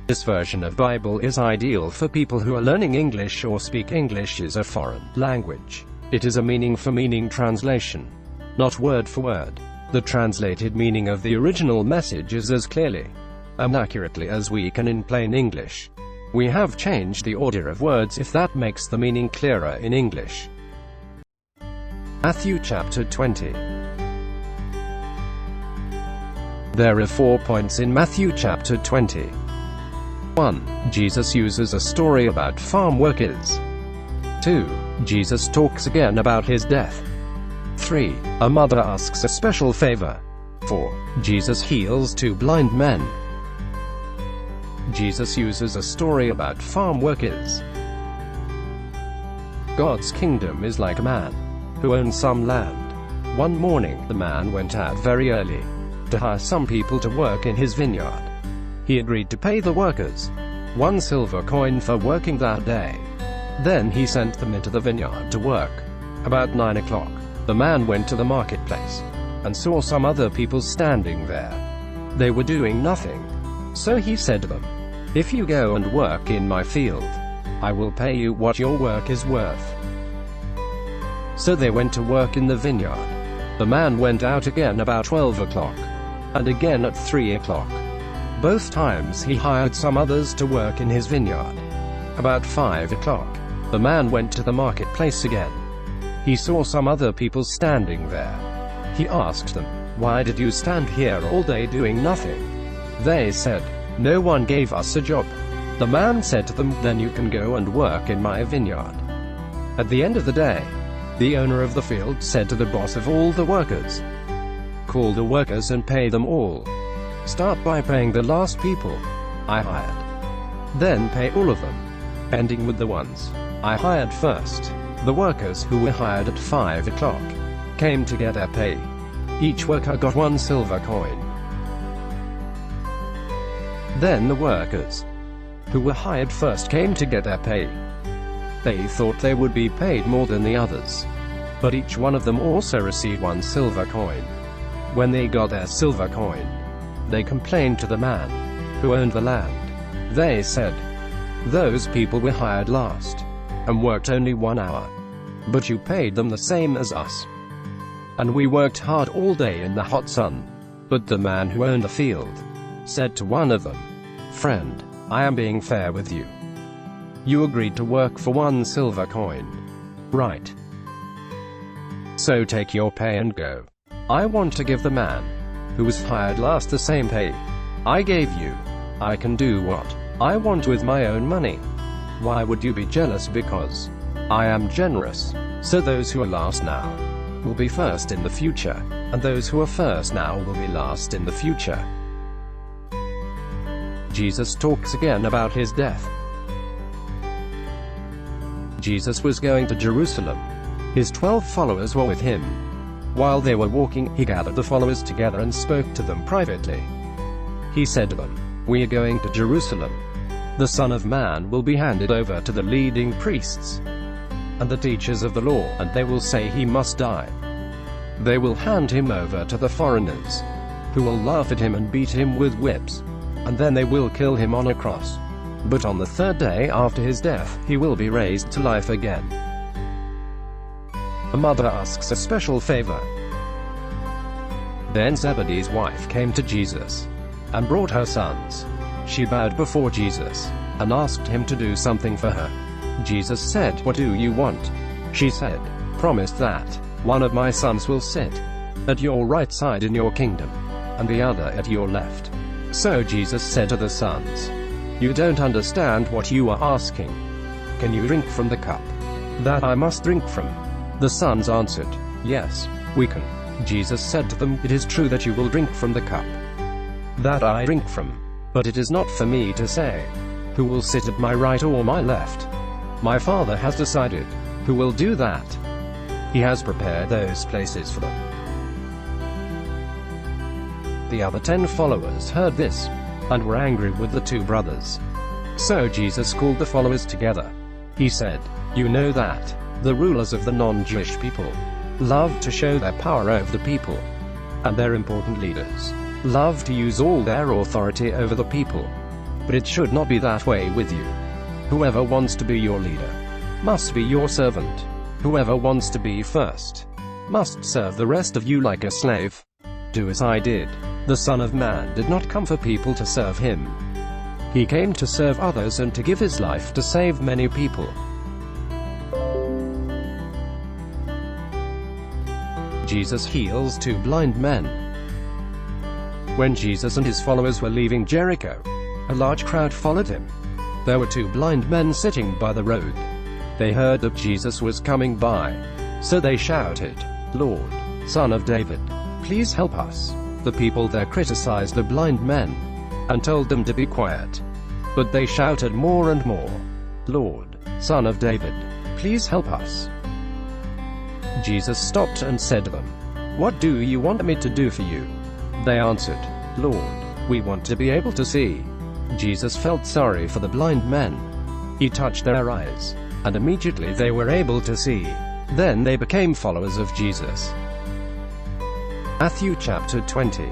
This version of Bible is ideal for people who are learning English or speak English as a foreign language. It is a meaning-for-meaning translation, not word for word. The translated meaning of the original message is as clearly and accurately as we can in plain English. We have changed the order of words if that makes the meaning clearer in English. Matthew chapter 20. There are 4 points in Matthew chapter 20. 1. Jesus uses a story about farm workers. 2. Jesus talks again about his death. 3. A mother asks a special favor. 4. Jesus heals 2 blind men. Jesus uses a story about farm workers. God's kingdom is like a man who owns some land. One morning, the man went out very early to hire some people to work in his vineyard. He agreed to pay the workers 1 silver coin for working that day. Then he sent them into the vineyard to work. About 9 o'clock, the man went to the marketplace and saw some other people standing there. They were doing nothing. So he said to them, "If you go and work in my field, I will pay you what your work is worth." So they went to work in the vineyard. The man went out again about 12 o'clock, and again at 3 o'clock. Both times he hired some others to work in his vineyard. About 5 o'clock, the man went to the marketplace again. He saw some other people standing there. He asked them, "Why did you stand here all day doing nothing?" They said, "No one gave us a job." The man said to them, "Then you can go and work in my vineyard." At the end of the day, the owner of the field said to the boss of all the workers, "Call the workers and pay them all. Start by paying the last people I hired. Then pay all of them, ending with the ones I hired first." The workers who were hired at 5 o'clock came to get their pay. Each worker got 1 silver coin. Then the workers who were hired first came to get their pay. They thought they would be paid more than the others, but each one of them also received 1 silver coin. When they got their silver coin, they complained to the man who owned the land. They said, "Those people were hired last and worked only 1 hour, but you paid them the same as us. And we worked hard all day in the hot sun." But the man who owned the field said to one of them, "Friend, I am being fair with you. You agreed to work for 1 silver coin, right? So take your pay and go. I want to give the man who was hired last the same pay I gave you. I can do what I want with my own money. Why would you be jealous because I am generous?" So those who are last now will be first in the future, and those who are first now will be last in the future. Jesus talks again about his death. Jesus was going to Jerusalem. His 12 followers were with him. While they were walking, he gathered the followers together and spoke to them privately. He said to them, "We are going to Jerusalem. The Son of Man will be handed over to the leading priests and the teachers of the law, and they will say he must die. They will hand him over to the foreigners, who will laugh at him and beat him with whips, and then they will kill him on a cross. But on the 3rd day after his death, he will be raised to life again." A mother asks a special favor. Then Zebedee's wife came to Jesus and brought her sons. She bowed before Jesus and asked him to do something for her. Jesus said, "What do you want?" She said, "Promise that one of my sons will sit at your right side in your kingdom, and the other at your left." So Jesus said to the sons, "You don't understand what you are asking. Can you drink from the cup that I must drink from?" The sons answered, "Yes, we can." Jesus said to them, "It is true that you will drink from the cup that I drink from, but it is not for me to say who will sit at my right or my left. My Father has decided who will do that. He has prepared those places for them." The other 10 followers heard this and were angry with the 2 brothers. So Jesus called the followers together. He said, "You know that the rulers of the non-Jewish people love to show their power over the people, and their important leaders love to use all their authority over the people. But it should not be that way with you. Whoever wants to be your leader must be your servant. Whoever wants to be first must serve the rest of you like a slave. Do as I did. The Son of Man did not come for people to serve him. He came to serve others and to give his life to save many people. Jesus heals 2 blind men. When Jesus and his followers were leaving Jericho, a large crowd followed him. There were 2 blind men sitting by the road. They heard that Jesus was coming by, so they shouted, "Lord, Son of David, please help us." The people there criticized the blind men and told them to be quiet. But they shouted more and more, "Lord, Son of David, please help us." Jesus stopped and said to them, "What do you want me to do for you?" They answered, "Lord, we want to be able to see." Jesus felt sorry for the blind men. He touched their eyes, and immediately they were able to see. Then they became followers of Jesus. Matthew chapter 20.